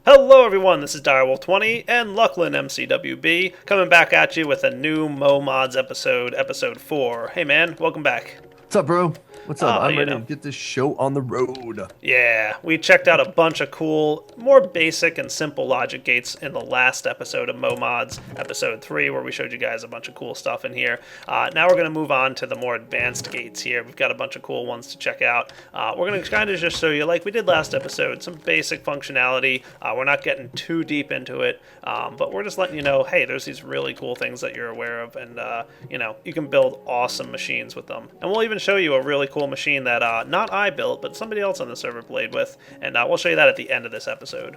Hello everyone, this is Direwolf20 and Lucklin MCWB coming back at you with a new MoMods episode, episode 4. Hey man, welcome back. What's up, bro? What's up? Oh, I'm you ready know. to get this show on the road. Yeah, we checked out a bunch of cool, more basic and simple logic gates in the last episode of MoMods, episode 3, where we showed you guys a bunch of cool stuff in here. Now we're going to move on to the more advanced gates here. We've got a bunch of cool ones to check out. We're going to kind of just show you, like we did last episode, some basic functionality. We're not getting too deep into it, but we're just letting you know, hey, there's these really cool things that you're aware of, and, you can build awesome machines with them. And we'll even show you a really cool machine that not I built, but somebody else on the server played with, and we'll show you that at the end of this episode.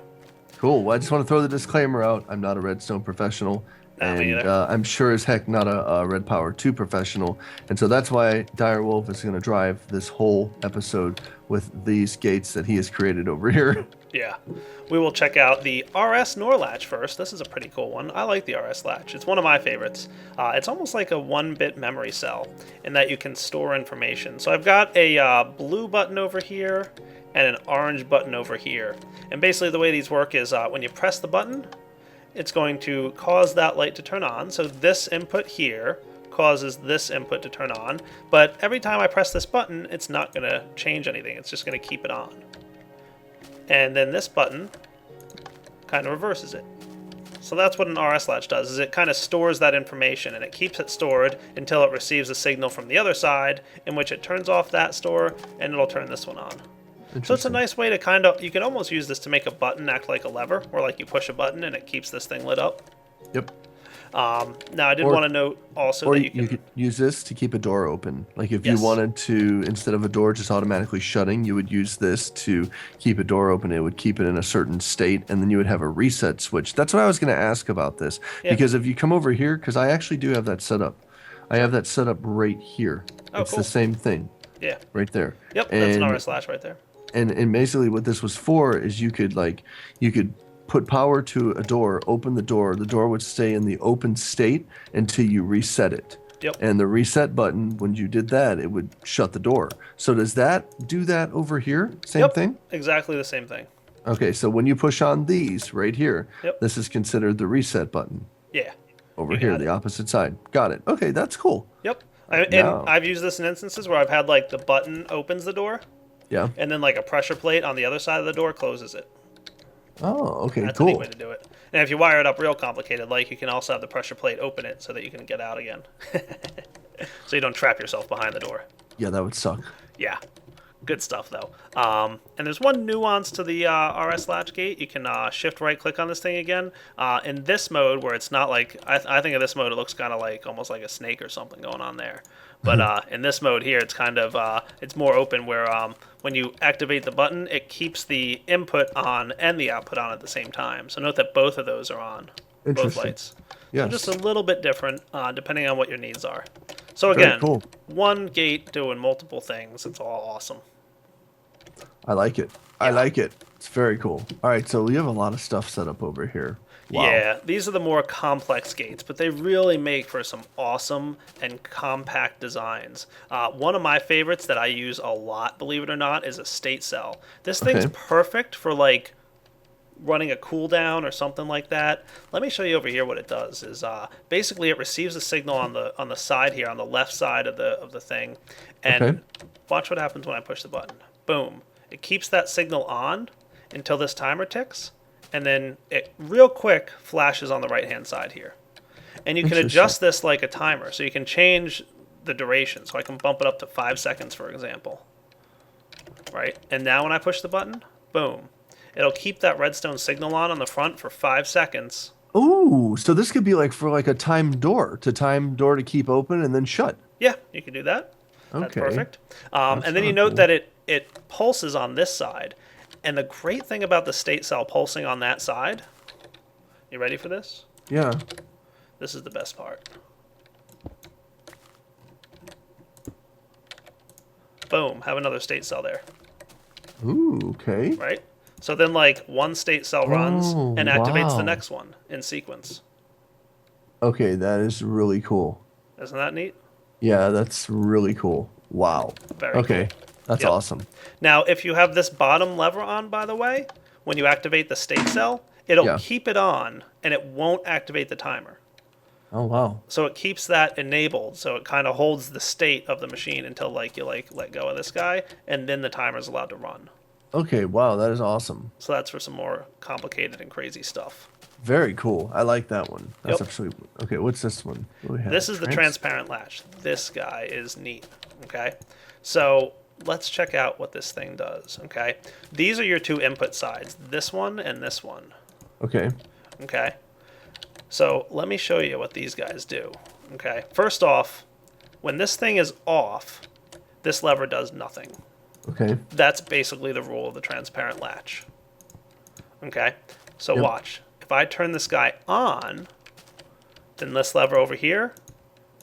Cool. Well, I just want to throw the disclaimer out. I'm not a redstone professional, and I'm sure as heck not a Red Power 2 professional. And so that's why Direwolf is going to drive this whole episode with these gates that he has created over here. Yeah. We will check out the RS NOR latch first. This is a pretty cool one. I like the RS latch. It's one of my favorites. It's almost like a 1-bit memory cell in that you can store information. So I've got a blue button over here and an orange button over here. And basically the way these work is when you press the button, it's going to cause that light to turn on. So this input here causes this input to turn on. But every time I press this button, it's not going to change anything. It's just going to keep it on. And then this button kind of reverses it. So that's what an RS latch does, is it kind of stores that information, and it keeps it stored until it receives a signal from the other side, in which it turns off that store, and it'll turn this one on. So it's a nice way to you can almost use this to make a button act like a lever, or like you push a button and it keeps this thing lit up. Yep. Now, I did want to note also that you could use this to keep a door open. Like if Yes. you wanted to, instead of a door just automatically shutting, you would use this to keep a door open. It would keep it in a certain state, and then you would have a reset switch. That's what I was going to ask about this. Yeah. Because if you come over here, because I actually do have that set up. I have that set up right here. Oh, it's cool. the same thing. Yeah. Right there. Yep, that's an RS latch right there. And basically what this was for is you could put power to a door, open the door would stay in the open state until you reset it. Yep. And the reset button, when you did that, it would shut the door. So does that do that over here? Same thing? Exactly the same thing. Okay, so when you push on these right here, this is considered the reset button. Yeah. Over here, the opposite side. Got it. Okay, that's cool. Yep. And I've used this in instances where I've had like the button opens the door. Yeah. And then like a pressure plate on the other side of the door closes it. Oh, okay, That's cool. a neat way to do it. And if you wire it up real complicated, like you can also have the pressure plate open it so that you can get out again. So you don't trap yourself behind the door. Yeah, that would suck. Yeah. Good stuff, though. And there's one nuance to the RS latch gate. You can shift right-click on this thing again. In this mode, where it's not like... I think of this mode, it looks kind of like almost like a snake or something going on there. But in this mode here, it's kind of... it's more open where when you activate the button, it keeps the input on and the output on at the same time. So note that both of those are on. Both lights. Yes. So just a little bit different depending on what your needs are. So again, cool. One gate doing multiple things. It's all awesome. I like it. Yeah. I like it. It's very cool. All right, so we have a lot of stuff set up over here. Wow. Yeah, these are the more complex gates, but they really make for some awesome and compact designs. One of my favorites that I use a lot, believe it or not, is a state cell. This thing's perfect for like running a cooldown or something like that. Let me show you over here what it does. Is basically it receives a signal on the side here, on the left side of the thing, and watch what happens when I push the button. Boom. It keeps that signal on until this timer ticks, and then it real quick flashes on the right-hand side here. And you can adjust this like a timer, so you can change the duration. So I can bump it up to 5 seconds, for example. Right? And now when I push the button, boom. It'll keep that redstone signal on the front for 5 seconds. Ooh, so this could be like for like a timed door to keep open and then shut. Yeah, you can do that. Okay. That's perfect. And then you note that it pulses on this side. And the great thing about the state cell pulsing on that side, you ready for this? Yeah. This is the best part. Boom, have another state cell there. Ooh, okay. Right? So then like one state cell runs and activates the next one in sequence. Okay, that is really cool. Isn't that neat? Yeah, that's really cool. Wow. Very cool. That's awesome. Now, if you have this bottom lever on, by the way, when you activate the state cell, it'll Yeah. keep it on, and it won't activate the timer. Oh, wow. So it keeps that enabled, so it kind of holds the state of the machine until like you like let go of this guy, and then the timer's allowed to run. Okay, wow, that is awesome. So that's for some more complicated and crazy stuff. Very cool. I like that one. That's Yep. actually okay. What's this one? What do we have? This is the transparent latch. This guy is neat. Okay, so let's check out what this thing does. Okay, these are your two input sides. This one and this one. Okay. Okay, so let me show you what these guys do. Okay, first off, when this thing is off, this lever does nothing. Okay. That's basically the rule of the transparent latch. Okay, so Yep. watch. If I turn this guy on, then this lever over here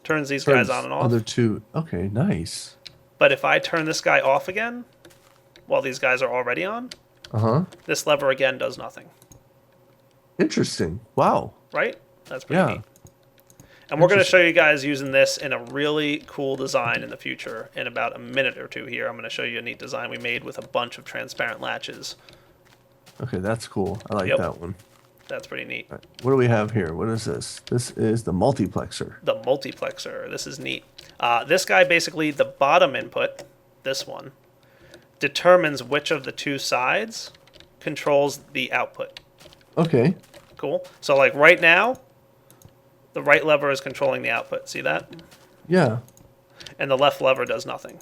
turns these guys on and off. Other two. Okay, nice. But if I turn this guy off again, while these guys are already on, Uh-huh. this lever again does nothing. Interesting. Wow. Right? That's pretty Yeah. neat. And we're going to show you guys using this in a really cool design in the future. In about a minute or two here, I'm going to show you a neat design we made with a bunch of transparent latches. Okay, that's cool. I like Yep. that one. That's pretty neat. All right. What do we have here? What is this? This is the multiplexer. The multiplexer. This is neat. This guy basically, the bottom input, this one, determines which of the two sides controls the output. Okay. Cool. So like right now, the right lever is controlling the output. See that? Yeah. And the left lever does nothing.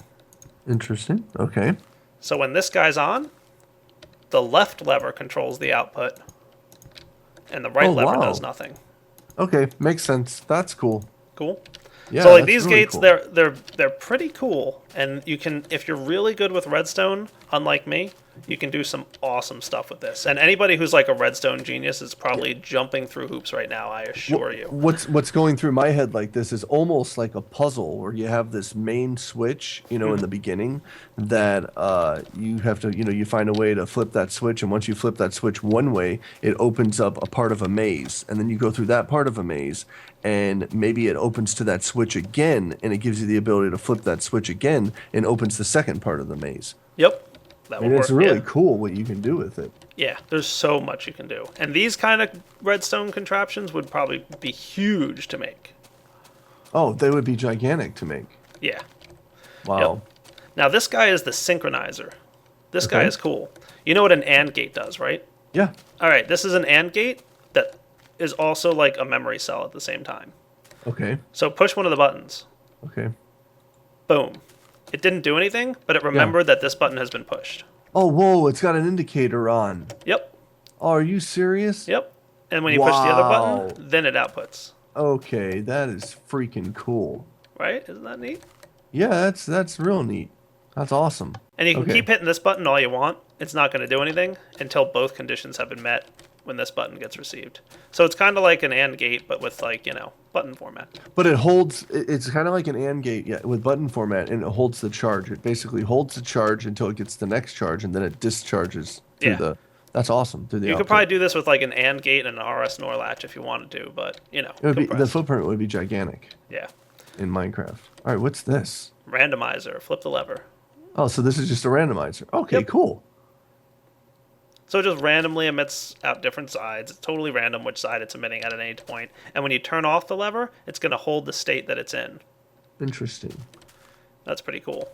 Interesting. Okay. So when this guy's on, the left lever controls the output, and the right lever does nothing. Okay, makes sense. That's cool. Cool. Yeah. So like that's these really gates, cool. they're pretty cool, and you can, if you're really good with redstone, unlike me, you can do some awesome stuff with this. And anybody who's like a redstone genius is probably jumping through hoops right now. I assure you. What's going through my head like this is almost like a puzzle where you have this main switch, in the beginning that you have to, you find a way to flip that switch, and once you flip that switch one way, it opens up a part of a maze, and then you go through that part of a maze, and maybe it opens to that switch again, and it gives you the ability to flip that switch again and opens the second part of the maze. Yep. That And will it's work. really Yeah. cool what you can do with it. Yeah, there's so much you can do. And these kind of redstone contraptions would probably be huge to make. Oh, they would be gigantic to make. Yeah. Wow. Yep. Now this guy is the synchronizer. This guy Okay. is cool. You know what an AND gate does, right? Yeah. All right, this is an AND gate that is also like a memory cell at the same time. Okay. So push one of the buttons. Okay. Boom. It didn't do anything, but it remembered that this button has been pushed. Oh, whoa, it's got an indicator on. Yep. Oh, are you serious? Yep. And when you push the other Wow. button, then it outputs. Okay, that is freaking cool. Right? Isn't that neat? Yeah, that's real neat. That's awesome. And you can Okay. keep hitting this button all you want. It's not going to do anything until both conditions have been met when this button gets received. So it's kind of like an AND gate, but with like, button format. But it's kind of like an AND gate, yeah, with button format, and it holds the charge. It basically holds the charge until it gets the next charge, and then it discharges through Yeah. that's awesome. Through the You could output. probably do this with like an AND gate and an RS NOR latch if you wanted to, but, It would be, the compressed. footprint would be gigantic Yeah. in Minecraft. All right, what's this? Randomizer. Flip the lever. Oh, so this is just a randomizer. Okay, Yep. cool. So it just randomly emits out different sides. It's totally random which side it's emitting at any point. And when you turn off the lever, it's going to hold the state that it's in. Interesting. That's pretty cool,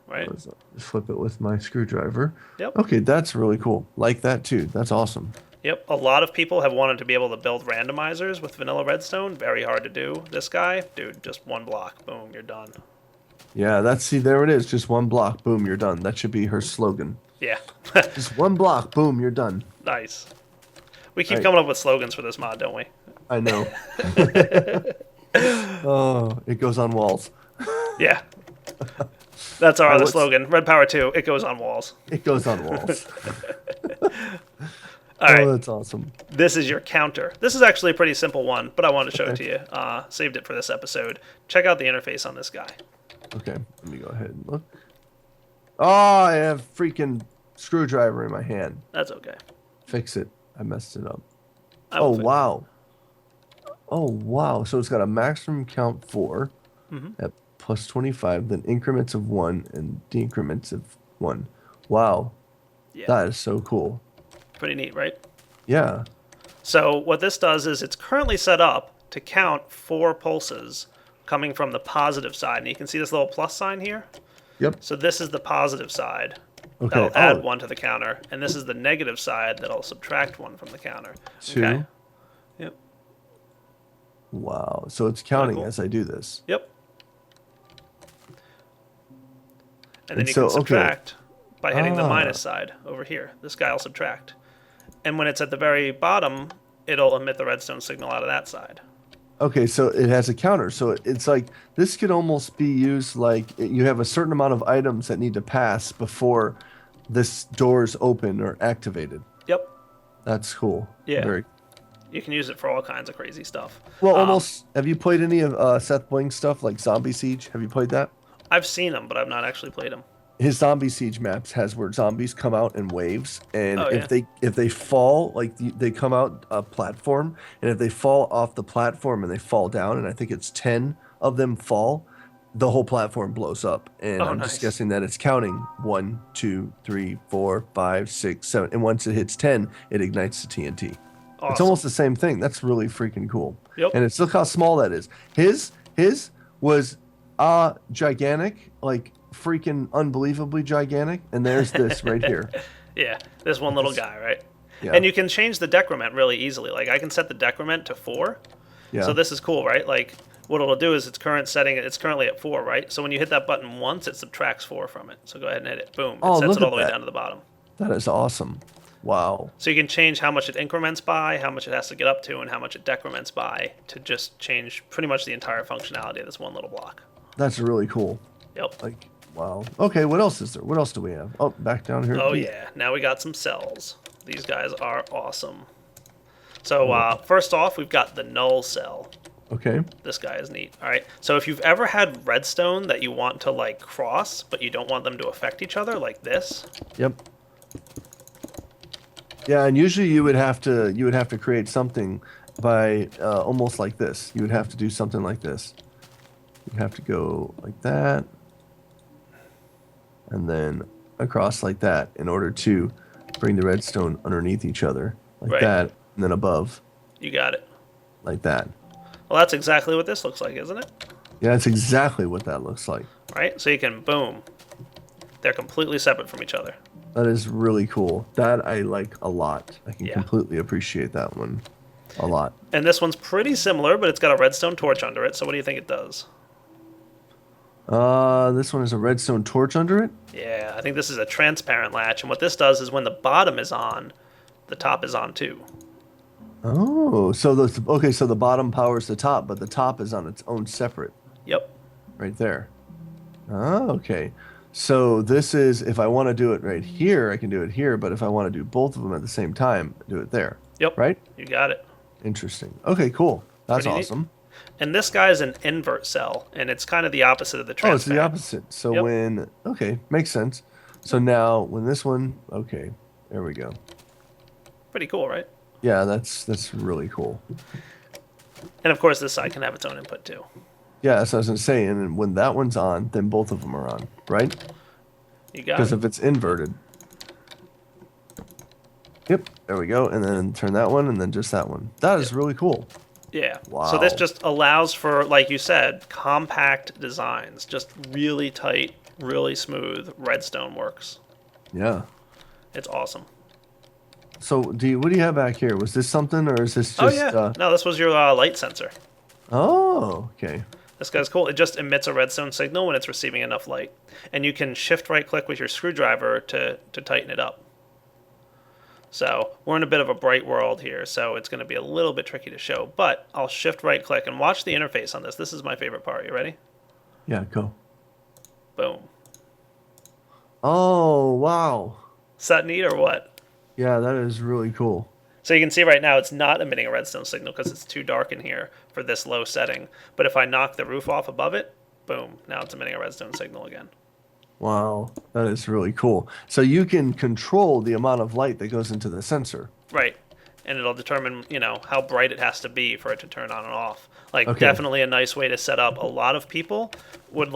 right? Just flip it with my screwdriver. Yep. Okay, that's really cool. Like that too. That's awesome. Yep. A lot of people have wanted to be able to build randomizers with vanilla redstone. Very hard to do. This guy, dude, just one block. Boom, you're done. Yeah, there it is. Just one block. Boom, you're done. That should be her slogan. Yeah. Just one block. Boom, you're done. Nice. We keep Right. coming up with slogans for this mod, don't we? I know. Oh, it goes on walls. Yeah. That's our Alright, other what's- slogan. Red Power 2, it goes on walls. It goes on walls. All right. Oh, that's awesome. This is your counter. This is actually a pretty simple one, but I wanted to show it to you. Saved it for this episode. Check out the interface on this guy. Okay, let me go ahead and look. Oh, I have freaking screwdriver in my hand. That's okay. Fix it. I messed it up. I will Oh, fix it. wow. Oh, wow. So it's got a maximum count 4 Mm-hmm. at plus 25, then increments of 1 and decrements of 1. Wow. Yeah. That is so cool. Pretty neat, right? Yeah. So what this does is it's currently set up to count 4 pulses coming from the positive side. And you can see this little plus sign here. Yep. So this is the positive side. Okay. That'll add 1 to the counter. And this is the negative side that'll subtract 1 from the counter. 2. Okay. Yep. Wow. So it's counting cool. as I do this. Yep. And then you can subtract by hitting the minus side over here. This guy will subtract. And when it's at the very bottom, it'll emit the redstone signal out of that side. Okay, so it has a counter. So it's like this could almost be used like you have a certain amount of items that need to pass before this door is open or activated. Yep. That's cool. Yeah. You can use it for all kinds of crazy stuff. Well, almost. Have you played any of Seth Bling's stuff like Zombie Siege? Have you played that? I've seen them, but I've not actually played them. His Zombie Siege maps has where zombies come out in waves, and if they fall, like they come out a platform, and if they fall off the platform and they fall down, and I think it's 10 of them fall, the whole platform blows up. And I'm just guessing that it's counting 1, 2, 3, 4, 5, 6, 7, and once it hits 10, it ignites the TNT. Awesome. It's almost the same thing. That's really freaking cool. Yep. And look how small that is. His was gigantic, like freaking unbelievably gigantic, and there's this right here. Yeah, this one little guy, right? Yeah. And you can change the decrement really easily. Like I can set the decrement to 4. Yeah. So this is cool, right? Like what it'll do is it's currently at 4, right? So when you hit that button once, it subtracts 4 from it. So go ahead and hit it. Boom. It sets it all the way down to the bottom. That is awesome. Wow. So you can change how much it increments by, how much it has to get up to, and how much it decrements by to just change pretty much the entire functionality of this one little block. That's really cool. Yep. Like, wow. Okay, what else is there? What else do we have? Oh, back down here. Oh, yeah. Now we got some cells. These guys are awesome. So first off, we've got the null cell. Okay. This guy is neat. All right. So if you've ever had redstone that you want to like cross, but you don't want them to affect each other, like this. Yep. Yeah, and usually you would have to create something by almost like this. You would have to do something like this. You'd have to go like that, and then across like that in order to bring the redstone underneath each other, like that, and then above. You got it. Like that. Well, that's exactly what this looks like, isn't it? Yeah, that's exactly what that looks like. Right? So you can, boom. They're completely separate from each other. That is really cool. That I like a lot. I can completely appreciate that one a lot. And this one's pretty similar, but it's got a redstone torch under it. So what do you think it does? This one has a redstone torch under it? Yeah, I think this is a transparent latch. And what this does is when the bottom is on, the top is on too. Oh, so the bottom powers the top, but the top is on its own separate. Yep. Right there. Oh, okay. So this is, if I want to do it right here, I can do it here, but if I want to do both of them at the same time, do it there. Yep. Right? You got it. Interesting. Okay, cool. That's awesome. And this guy's an invert cell, and it's kind of the opposite of the transparent. Oh, it's the opposite. So okay, makes sense. So now when this one, okay, there we go. Pretty cool, right? Yeah, that's really cool. And of course, this side can have its own input too. Yeah, that's what I was going to say. And when that one's on, then both of them are on, right? You got it. Because if it's inverted. Yep, there we go. And then turn that one, and then just that one. That is really cool. Yeah. Wow. So this just allows for, like you said, compact designs. Just really tight, really smooth redstone works. Yeah. It's awesome. So what do you have back here? Was this something, or is this just... Oh, yeah. No, this was your light sensor. Oh, okay. This guy's cool. It just emits a redstone signal when it's receiving enough light. And you can shift right-click with your screwdriver to tighten it up. So we're in a bit of a bright world here, so it's going to be a little bit tricky to show. But I'll shift right-click and watch the interface on this. This is my favorite part. You ready? Yeah, go. Boom. Oh, wow. Is that neat or what? Yeah, that is really cool. So you can see right now it's not emitting a redstone signal because it's too dark in here for this low setting. But if I knock the roof off above it, boom, now it's emitting a redstone signal again. Wow, that is really cool. So you can control the amount of light that goes into the sensor. Right. And it'll determine, how bright it has to be for it to turn on and off. Definitely a nice way to set up. A lot of people would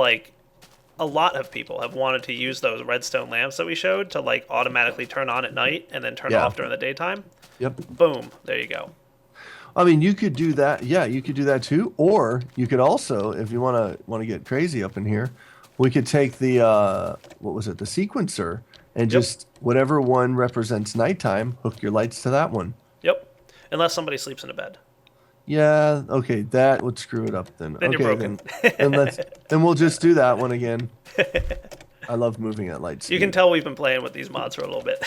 a lot of people have wanted to use those redstone lamps that we showed to like automatically turn on at night and then turn off during the daytime. Yep. Boom. There you go. I mean, you could do that. Yeah, you could do that too. Or you could also, if you want to get crazy up in here, we could take the what was it, the sequencer, and just whatever one represents nighttime, hook your lights to that one. Yep. Unless somebody sleeps in a bed. Yeah. Okay, that would screw it up then. Then okay, you're broken. Then we'll just do that one again. I love moving at light speed. You can tell we've been playing with these mods for a little bit.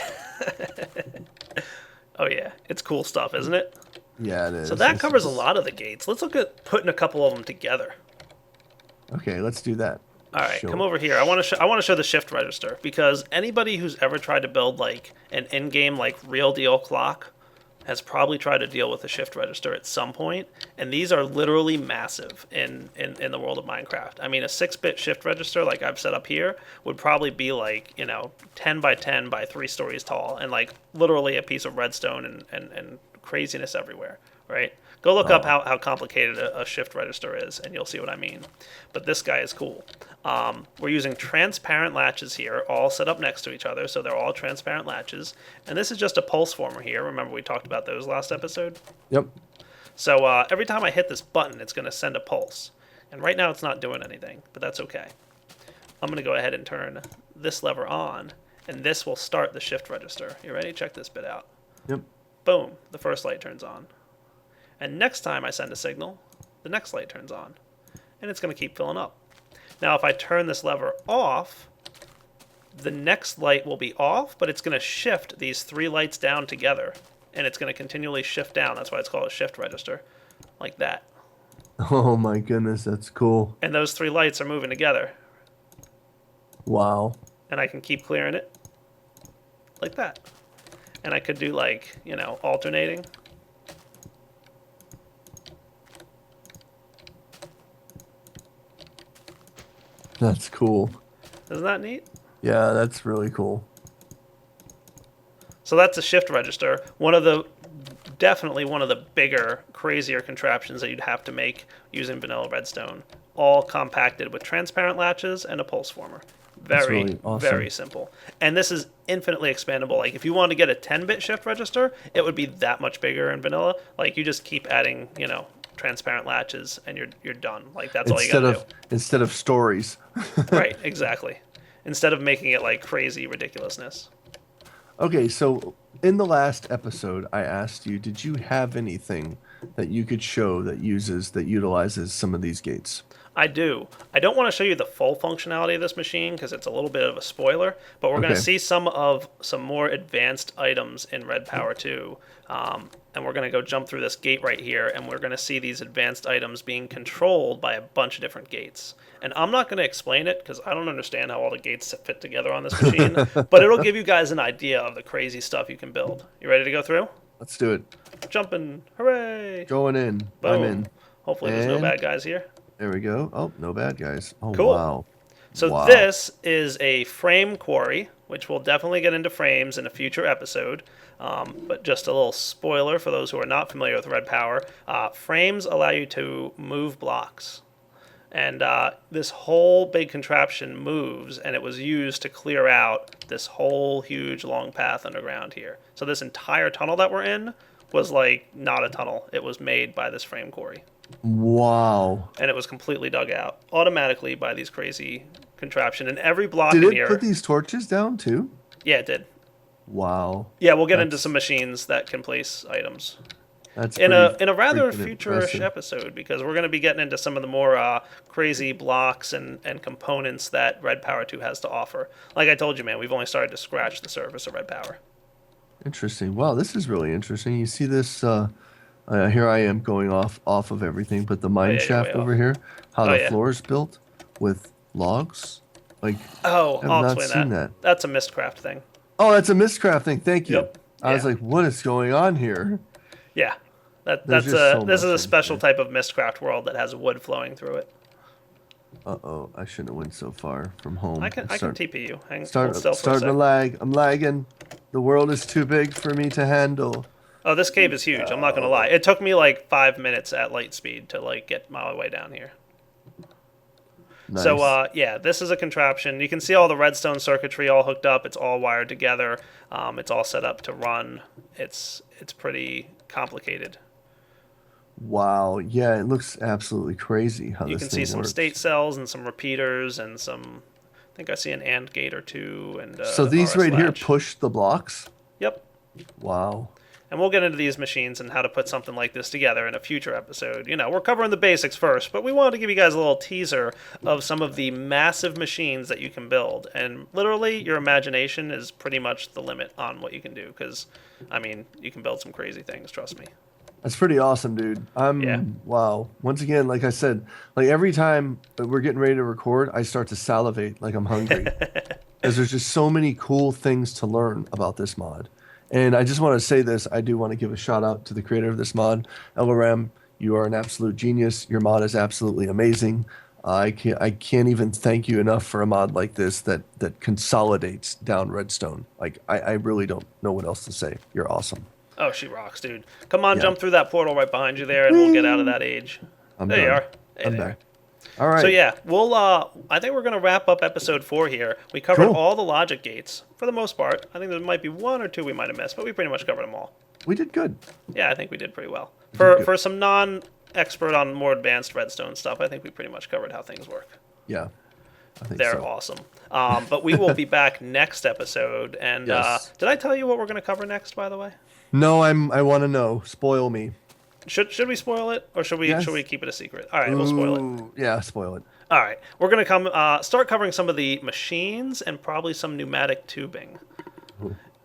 Oh yeah, it's cool stuff, isn't it? Yeah, it is. So that covers a lot of the gates. Let's look at putting a couple of them together. Okay, let's do that. All right, come over here. I want to show the shift register, because anybody who's ever tried to build like an in-game like real deal clock has probably tried to deal with the shift register at some point, and these are literally massive in the world of Minecraft. I mean, a 6-bit shift register like I've set up here would probably be like, 10 by 10 by 3 stories tall, and like literally a piece of redstone and craziness everywhere, right? Go look up how complicated a shift register is, and you'll see what I mean. But this guy is cool. We're using transparent latches here, all set up next to each other, so they're all transparent latches. And this is just a pulse former here. Remember we talked about those last episode? Yep. So every time I hit this button, it's going to send a pulse. And right now it's not doing anything, but that's okay. I'm going to go ahead and turn this lever on, and this will start the shift register. You ready? Check this bit out. Yep. Boom, the first light turns on. And next time I send a signal, the next light turns on. And it's going to keep filling up. Now if I turn this lever off, the next light will be off, but it's going to shift these 3 lights down together. And it's going to continually shift down. That's why it's called a shift register. Like that. Oh my goodness, that's cool. And those 3 lights are moving together. Wow. And I can keep clearing it. Like that. And I could do like, alternating. That's cool. Isn't that neat? Yeah, that's really cool. So that's a shift register. Definitely one of the bigger, crazier contraptions that you'd have to make using vanilla redstone. All compacted with transparent latches and a pulse former. Very, really awesome. Very simple. And this is infinitely expandable. Like if you want to get a 10-bit shift register, it would be that much bigger in vanilla. Like you just keep adding, transparent latches and you're done. Like that's all you gotta do. Instead of stories. Right, exactly. Instead of making it like crazy ridiculousness. Okay, so in the last episode, I asked you, did you have anything that you could show that utilizes some of these gates? I do. I don't want to show you the full functionality of this machine because it's a little bit of a spoiler, but we're going to see some more advanced items in Red Power 2. And we're going to go jump through this gate right here, and we're going to see these advanced items being controlled by a bunch of different gates. And I'm not going to explain it because I don't understand how all the gates fit together on this machine, but it'll give you guys an idea of the crazy stuff you can build. You ready to go through? Let's do it. Jumping. Hooray. Going in. Boom. I'm in. Hopefully there's no bad guys here. There we go. Oh, no bad guys. Oh, cool. Wow. So this is a frame quarry, which we'll definitely get into frames in a future episode. But just a little spoiler for those who are not familiar with Red Power. Frames allow you to move blocks. And this whole big contraption moves, and it was used to clear out this whole huge long path underground here. So this entire tunnel that we're in was like not a tunnel. It was made by this frame quarry. Wow. And it was completely dug out automatically by these crazy contraption. And every block in here... Did it put these torches down too? Yeah, it did. Wow. Yeah, we'll get into some machines that can place items. That's in a rather future-ish episode, because we're going to be getting into some of the more crazy blocks and components that Red Power 2 has to offer. Like I told you, man, we've only started to scratch the surface of Red Power. Interesting. Wow, this is really interesting. You see this... here I am going off of everything, but the mine shaft over here, how the floor is built with logs. Like, I'll not explain seen that. That's a Mistcraft thing. Oh, that's a Mistcraft thing. Thank you. Yep. I was like, what is going on here? Yeah, this is a special type of Mistcraft world that has wood flowing through it. Uh-oh, I shouldn't have went so far from home. I can TP you. Starting to lag. I'm lagging. The world is too big for me to handle. Oh, this cave is huge. I'm not gonna lie. It took me like 5 minutes at light speed to like get my way down here. So, Nice. yeah, this is a contraption. You can see all the redstone circuitry all hooked up. It's all wired together. It's all set up to run. It's pretty complicated. Wow. Yeah, it looks absolutely crazy how You this can see thing some works. state cells and some repeaters and some. I think I see an AND gate or two and So these RS right here latch. push the blocks? Yep. Wow. And we'll get into these machines and how to put something like this together in a future episode. You know, we're covering the basics first, but we wanted to give you guys a little teaser of some of the massive machines that you can build. And literally, your imagination is pretty much the limit on what you can do. Because, I mean, you can build some crazy things, trust me. That's pretty awesome, dude. Yeah. Wow. Once again, like I said, like every time that we're getting ready to record, I start to salivate like I'm hungry. Because there's just so many cool things to learn about this mod. And I just want to say this, I do want to give a shout out to the creator of this mod, Eloram. You are an absolute genius. Your mod is absolutely amazing. I can't even thank you enough for a mod like this that consolidates down redstone. Like I really don't know what else to say. You're awesome. Oh, she rocks, dude. Come on, Yeah. jump through that portal right behind you there, and we'll get out of that age. I'm There you done. are. Hey I'm there. back. All right. So yeah, we'll. I think we're gonna wrap up episode 4 here. We covered Cool. all the logic gates for the most part. I think there might be one or two we might have missed, but we pretty much covered them all. We did good. Yeah, I think we did pretty well. did good. For some non-expert on more advanced redstone stuff, I think we pretty much covered how things work. Yeah. I think They're so. awesome. But we will be back next episode. And Yes. did I tell you what we're gonna cover next? By the way, No, I want to know. Spoil me. should we spoil it or should we Yes. should we keep it a secret? All right, we'll spoil it. Ooh, yeah, spoil it. All right, we're gonna start covering some of the machines and probably some pneumatic tubing.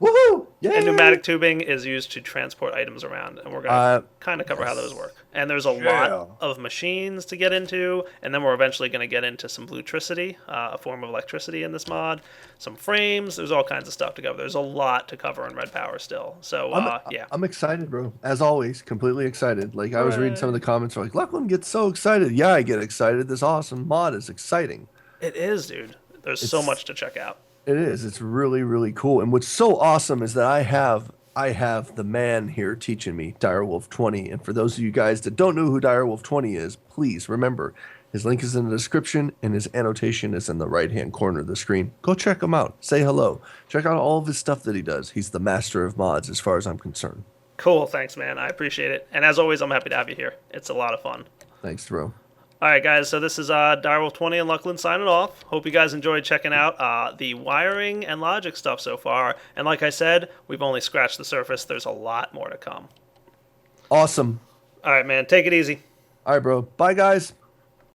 Woohoo! Yeah. And pneumatic tubing is used to transport items around, and we're gonna kind of cover how those work. And there's a lot of machines to get into, and then we're eventually gonna get into some bluetricity, a form of electricity in this mod, some frames. There's all kinds of stuff to cover. There's a lot to cover in Red Power still. So yeah. I'm excited, bro. As always, completely excited. Like I was reading some of the comments, like Lachlan gets so excited. Yeah, I get excited. This awesome mod is exciting. It is, dude. There's so much to check out. It is. It's really, really cool. And what's so awesome is that I have the man here teaching me, Direwolf 20. And for those of you guys that don't know who Direwolf 20 is, please remember his link is in the description and his annotation is in the right-hand corner of the screen. Go check him out. Say hello. Check out all of his stuff that he does. He's the master of mods as far as I'm concerned. Cool, thanks, man. I appreciate it. And as always, I'm happy to have you here. It's a lot of fun. Thanks, bro. All right, guys, so this is Direwolf 20 and Lachlan signing off. Hope you guys enjoyed checking out the wiring and logic stuff so far. And like I said, we've only scratched the surface. There's a lot more to come. Awesome. All right, man, take it easy. All right, bro. Bye, guys.